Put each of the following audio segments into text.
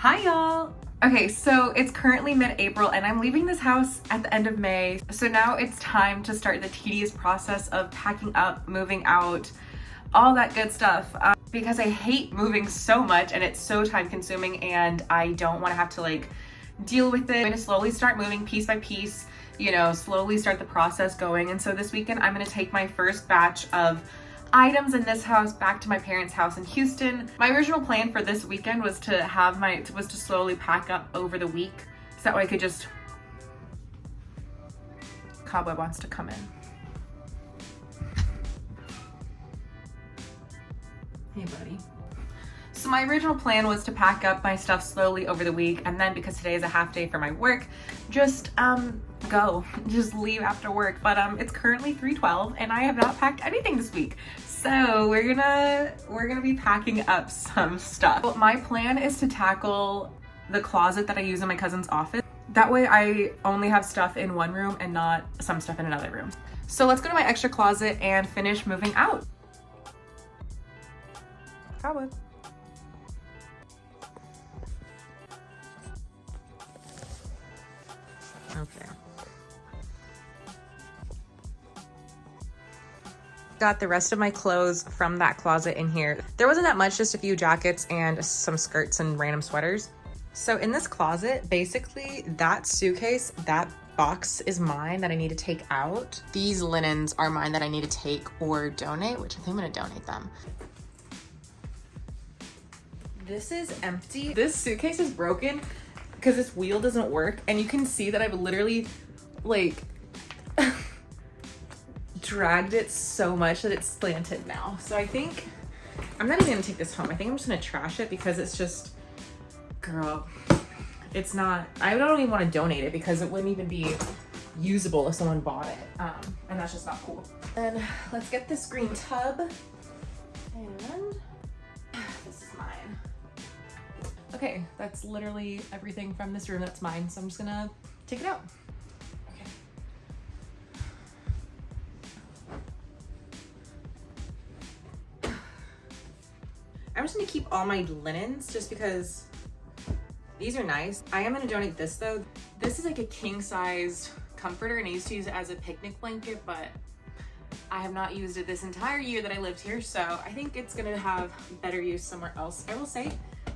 Hi y'all! Okay, so it's currently mid-April and I'm leaving this house at the end of May. So now it's time to start the tedious process of packing up, moving out, all that good stuff. Because I hate moving so much and it's so time consuming and I don't want to have to like deal with it. I'm going to slowly start moving piece by piece, you know, slowly start the process going. And so this weekend I'm going to take my first batch of items in this house back to my parents' house in Houston. My original plan for this weekend was to slowly pack up over the week so that way I could just... Cobweb wants to come in. Hey buddy. So my original plan was to pack up my stuff slowly over the week, and then because today is a half day for my work, just just leave after work. But it's currently 3:12 and I have not packed anything this week. So we're gonna be packing up some stuff. Well, my plan is to tackle the closet that I use in my cousin's office. That way I only have stuff in one room and not some stuff in another room. So let's go to my extra closet and finish moving out. Probably. Okay. Got the rest of my clothes from that closet in here. There wasn't that much, just a few jackets and some skirts and random sweaters. So in this closet, basically that suitcase, that box is mine that I need to take out. These linens are mine that I need to take or donate, which I think I'm gonna donate them. This is empty. This suitcase is broken because this wheel doesn't work, and you can see that I've literally like dragged it so much that it's slanted now. So I think I'm not even gonna take this home. I think I'm just gonna trash it because it's just, girl, it's not, I don't even want to donate it because it wouldn't even be usable if someone bought it, and that's just not cool. Then let's get this green tub, and this is mine. Okay, that's literally everything from this room that's mine, so I'm just gonna take it out. Okay. I'm just gonna keep all my linens just because these are nice. I am gonna donate this though. This is like a king-sized comforter and I used to use it as a picnic blanket, but I have not used it this entire year that I lived here, so I think it's gonna have better use somewhere else. I will say,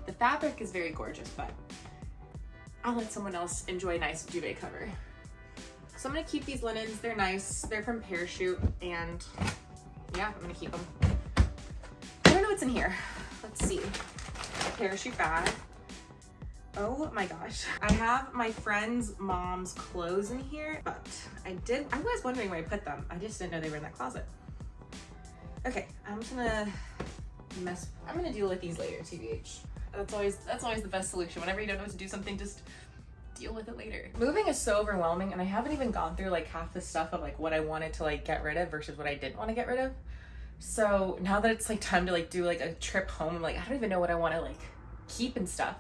the fabric is very gorgeous, but I'll let someone else enjoy a nice duvet cover. So I'm gonna keep these linens. They're nice. They're from Parachute, and yeah, I'm gonna keep them. I don't know what's in here. Let's see. A Parachute bag. Oh my gosh. I have my friend's mom's clothes in here, but I was wondering where I put them. I just didn't know they were in that closet. Okay, I'm gonna deal with these later, TBH. That's always the best solution. Whenever you don't know what to do something, just deal with it later. Moving is so overwhelming, and I haven't even gone through like half the stuff of like what I wanted to like get rid of versus what I didn't want to get rid of. So now that it's like time to like do like a trip home, I'm like, I don't even know what I want to like keep and stuff.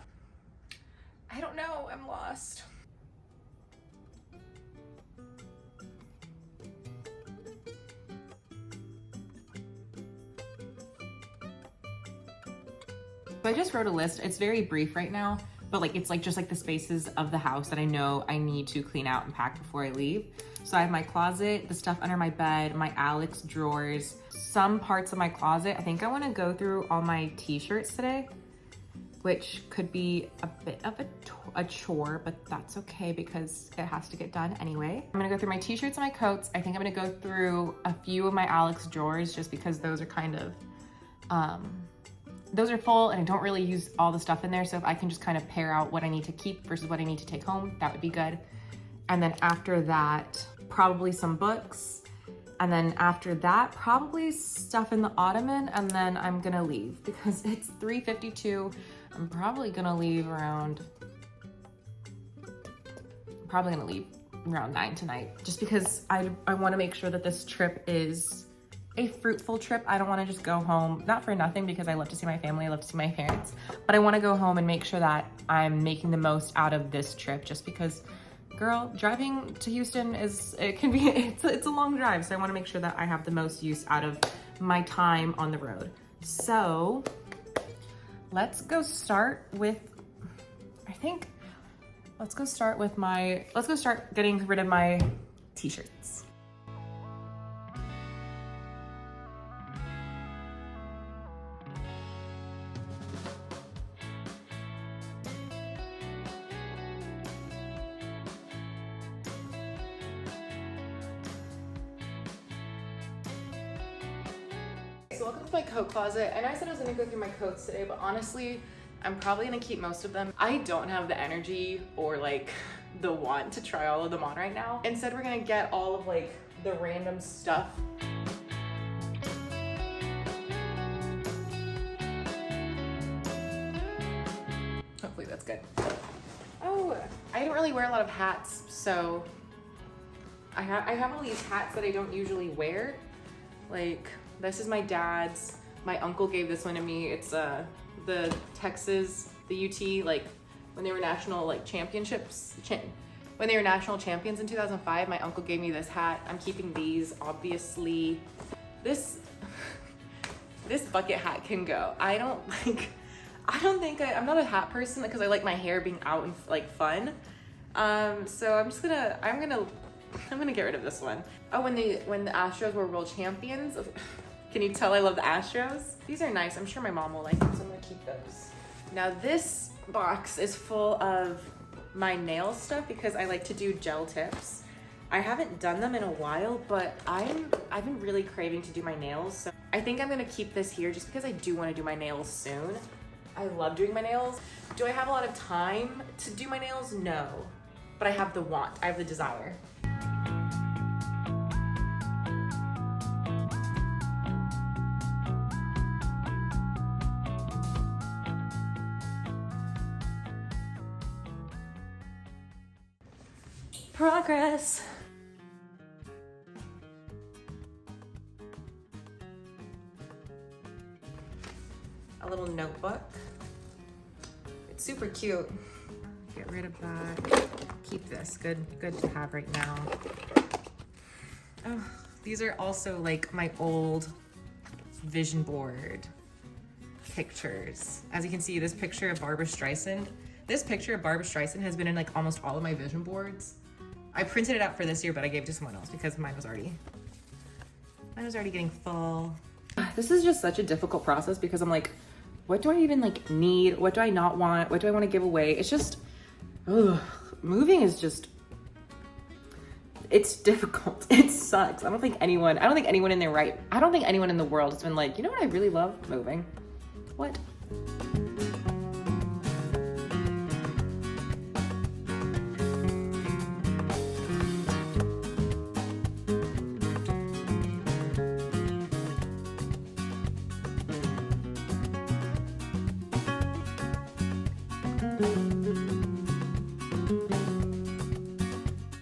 I don't know, I'm lost. So I just wrote a list. It's very brief right now, but like it's like just like the spaces of the house that I know I need to clean out and pack before I leave. So I have my closet, the stuff under my bed, my Alex drawers, some parts of my closet. I think I want to go through all my t-shirts today, which could be a bit of a chore, but that's okay because it has to get done anyway. I'm gonna go through my t-shirts and my coats. I think I'm gonna go through a few of my Alex drawers just because those are kind of, those are full and I don't really use all the stuff in there. So if I can just kind of pair out what I need to keep versus what I need to take home, that would be good. And then after that, probably some books. And then after that, probably stuff in the ottoman, and then I'm gonna leave because it's 3:52. I'm probably gonna leave around 9 tonight, just because I wanna make sure that this trip is a fruitful trip. I don't wanna just go home, not for nothing, because I love to see my family, I love to see my parents, but I wanna go home and make sure that I'm making the most out of this trip, just because, girl, driving to Houston it's a long drive, so I wanna make sure that I have the most use out of my time on the road. So let's go start with I think let's go start getting rid of my t-shirts. So welcome to my coat closet. I know I said I was gonna go through my coats today, but honestly, I'm probably gonna keep most of them. I don't have the energy or like the want to try all of them on right now. Instead, we're gonna get all of like the random stuff. Hopefully that's good. Oh, I don't really wear a lot of hats, so I have all these hats that I don't usually wear. Like, this is my dad's. My uncle gave this one to me. It's the Texas, the UT, like when they were national like championships, when they were national champions in 2005, my uncle gave me this hat. I'm keeping these, obviously. This bucket hat can go. I'm not a hat person because I like my hair being out and like fun. So I'm gonna get rid of this one. Oh, when the Astros were world champions. Can you tell I love the Astros? These are nice. I'm sure my mom will like them, so I'm gonna keep those. Now this box is full of my nail stuff because I like to do gel tips. I haven't done them in a while, but I've been really craving to do my nails. So I think I'm gonna keep this here just because I do want to do my nails soon. I love doing my nails. Do I have a lot of time to do my nails? No, but I have the want, I have the desire. Progress. A little notebook. It's super cute. Get rid of that. Keep this. Good to have right now. Oh, these are also like my old vision board pictures. As you can see, this picture of Barbara Streisand. This picture of Barbara Streisand has been in like almost all of my vision boards. I printed it out for this year, but I gave it to someone else because mine was already getting full. This is just such a difficult process because I'm like, what do I even like need? What do I not want? What do I want to give away? It's just, moving is just, it's difficult. It sucks. I don't think anyone in the world has been like, you know what I really love? Moving. What?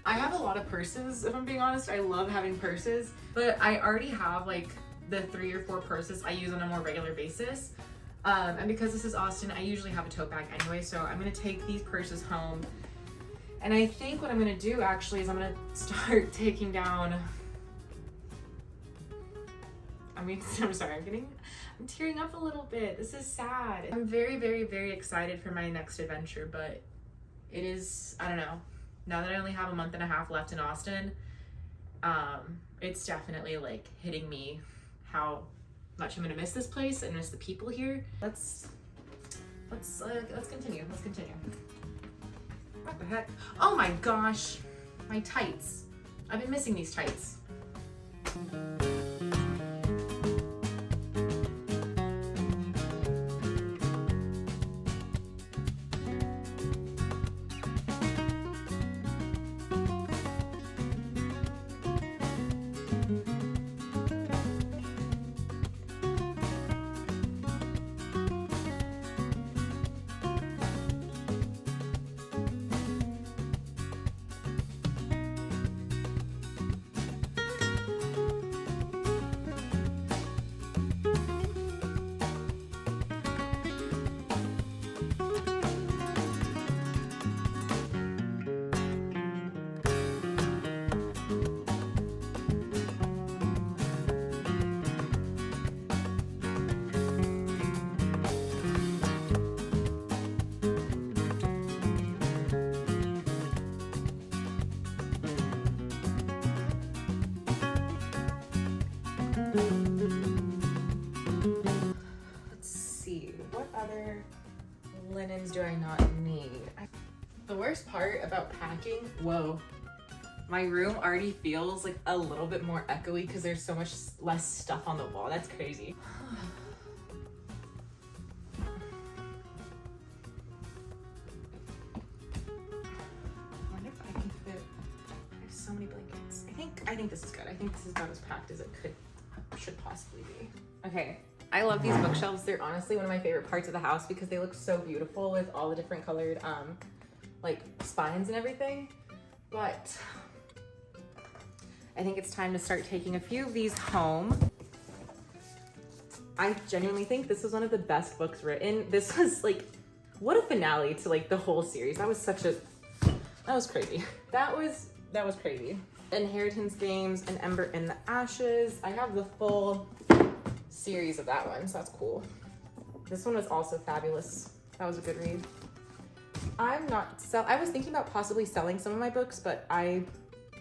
I have a lot of purses, if I'm being honest. I love having purses, but I already have like the 3 or 4 purses I use on a more regular basis. And because this is Austin, I usually have a tote bag anyway, so I'm gonna take these purses home. And I think what I'm gonna do actually is I'm gonna start taking down, I'm sorry, I'm tearing up a little bit. This is sad. I'm very, very, very excited for my next adventure, but it is, I don't know. Now that I only have a month and a half left in Austin, it's definitely like hitting me how much I'm gonna miss this place and miss the people here. Let's continue. What the heck? Oh my gosh, my tights. I've been missing these tights. Let's see, what other linens do I not need? The worst part about packing, whoa, my room already feels like a little bit more echoey because there's so much less stuff on the wall. That's crazy. I wonder if I can fit, I have so many blankets. I think this is good. I think this is about as packed as it should possibly be. Okay, I love these bookshelves. They're honestly one of my favorite parts of the house because they look so beautiful with all the different colored like spines and everything. But I think it's time to start taking a few of these home. I genuinely think this was one of the best books written. This was like, what a finale to like the whole series. That was crazy. That was crazy. Inheritance Games and Ember in the Ashes. I have the full series of that one, so that's cool. This one was also fabulous. That was a good read. I was thinking about possibly selling some of my books, but I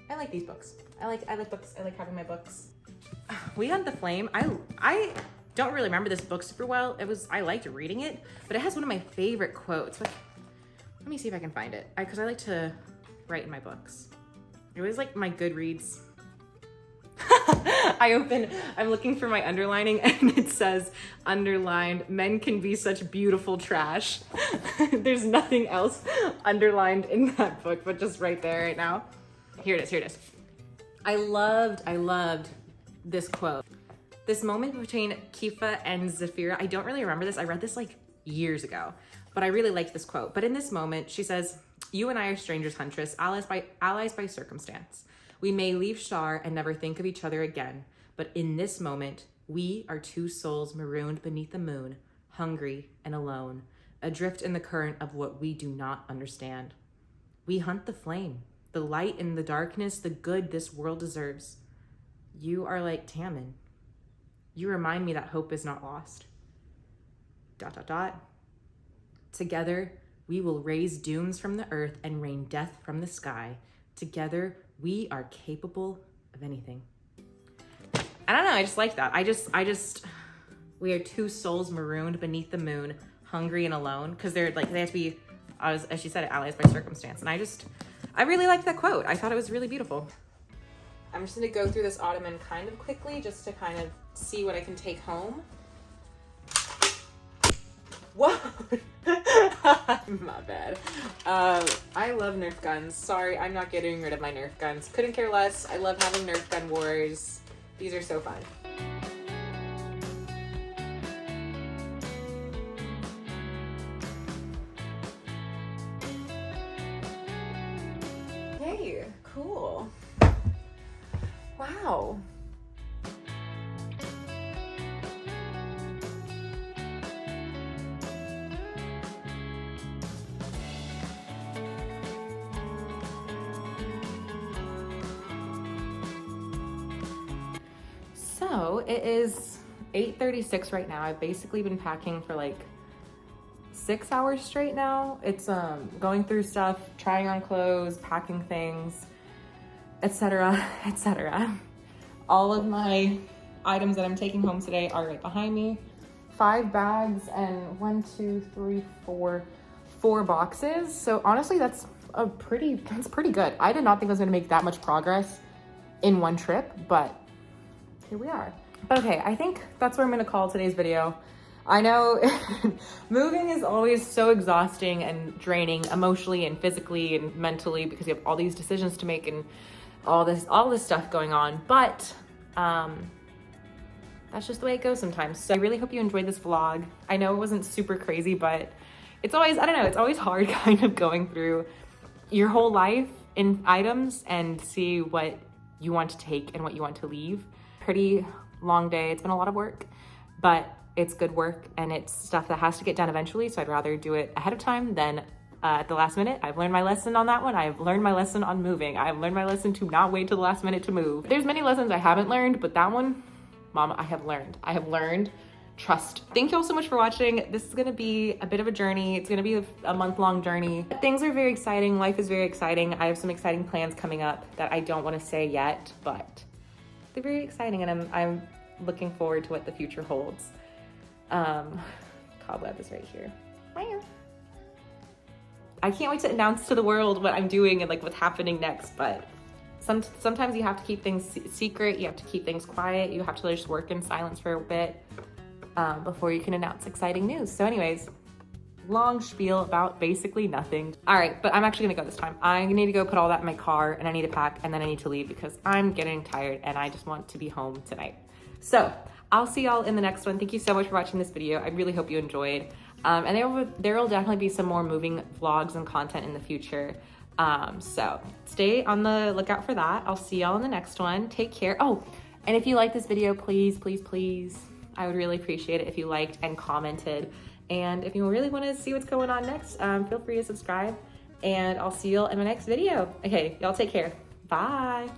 like these books. I like books. I like having my books. We Hunt the Flame. I don't really remember this book super well. I liked reading it, but it has one of my favorite quotes. Let me see if I can find it. Because I like to write in my books. It was like my Goodreads. I'm looking for my underlining and it says underlined, men can be such beautiful trash. There's nothing else underlined in that book, but just right there right now. Here it is. I loved this quote. This moment between Kifa and Zafira, I don't really remember this. I read this like years ago, but I really liked this quote. But in this moment, she says, "You and I are strangers, Huntress, allies by circumstance. We may leave Shar and never think of each other again, but in this moment, we are two souls marooned beneath the moon, hungry and alone, adrift in the current of what we do not understand. We hunt the flame, the light in the darkness, the good this world deserves. You are like Tammin. You remind me that hope is not lost. ... Together, we will raise dunes from the earth and rain death from the sky. Together, we are capable of anything." I don't know, I just like that. We are two souls marooned beneath the moon, hungry and alone, because they have to be, as she said, allies by circumstance. And I really liked that quote. I thought it was really beautiful. I'm just gonna go through this ottoman kind of quickly just to kind of see what I can take home. Whoa! My bad. I love Nerf guns. Sorry, I'm not getting rid of my Nerf guns. Couldn't care less. I love having Nerf gun wars. These are so fun. Hey, cool. Wow. So it is 8:36 right now. I've basically been packing for like 6 hours straight now. It's going through stuff, trying on clothes, packing things, etc., etc. All of my items that I'm taking home today are right behind me. 5 bags and 4 boxes. So honestly, that's pretty good. I did not think I was gonna make that much progress in one trip, but here we are. But okay, I think that's where I'm gonna call today's video. I know moving is always so exhausting and draining emotionally and physically and mentally because you have all these decisions to make and all this stuff going on, but that's just the way it goes sometimes. So I really hope you enjoyed this vlog. I know it wasn't super crazy, but it's always, I don't know, it's always hard kind of going through your whole life in items and see what you want to take and what you want to leave. Pretty long day. It's been a lot of work, but it's good work and it's stuff that has to get done eventually. So I'd rather do it ahead of time than at the last minute. I've learned my lesson on that one. I've learned my lesson on moving. I've learned my lesson to not wait till the last minute to move. There's many lessons I haven't learned, but that one, Mama, I have learned. Trust. Thank you all so much for watching. This is gonna be a bit of a journey. It's gonna be a month-long journey. Things are very exciting. Life is very exciting. I have some exciting plans coming up that I don't want to say yet, but they're very exciting, and I'm looking forward to what the future holds. Cobweb is right here. I can't wait to announce to the world what I'm doing and like what's happening next, but sometimes you have to keep things secret, you have to keep things quiet, you have to just work in silence for a bit before you can announce exciting news. So anyways, long spiel about basically nothing. All right, but I'm actually gonna go this time. I need to go put all that in my car and I need to pack and then I need to leave because I'm getting tired and I just want to be home tonight. So I'll see y'all in the next one. Thank you so much for watching this video. I really hope you enjoyed. And there will definitely be some more moving vlogs and content in the future. So stay on the lookout for that. I'll see y'all in the next one. Take care. Oh, and if you like this video, please, please, please, I would really appreciate it if you liked and commented. And if you really want to see what's going on next, feel free to subscribe and I'll see y'all in my next video. Okay, y'all take care. Bye.